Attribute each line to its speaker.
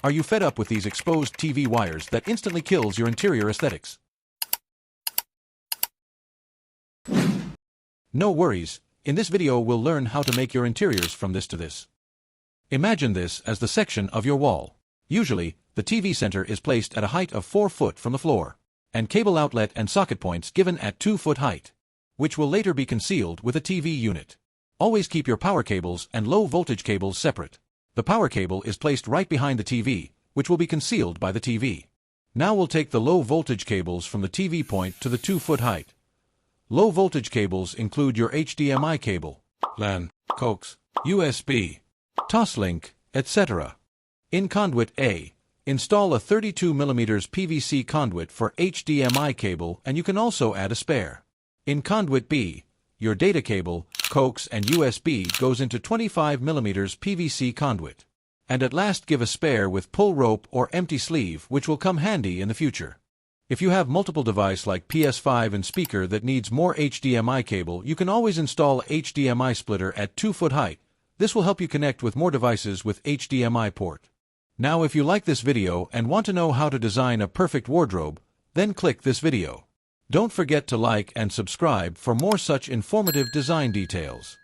Speaker 1: Are you fed up with these exposed TV wires that instantly kills your interior aesthetics? No worries, in this video we'll learn how to make your interiors from this to this. Imagine this as the section of your wall. Usually, the TV center is placed at a height of 4 foot from the floor, and cable outlet and socket points given at 2 foot height, which will later be concealed with a TV unit. Always keep your power cables and low voltage cables separate. The power cable is placed right behind the TV, which will be concealed by the TV. Now we'll take the low voltage cables from the TV point to the 2 foot height. Low voltage cables include your HDMI cable, LAN, Coax, USB, Toslink, etc. In conduit A, install a 32mm PVC conduit for HDMI cable, and you can also add a spare. In conduit B, your data cable, Coax and USB goes into 25mm PVC conduit. And at last give a spare with pull rope or empty sleeve, which will come handy in the future. If you have multiple device like PS5 and speaker that needs more HDMI cable, you can always install HDMI splitter at 2 foot height. This will help you connect with more devices with HDMI port. Now if you like this video and want to know how to design a perfect wardrobe, then click this video. Don't forget to like and subscribe for more such informative design details.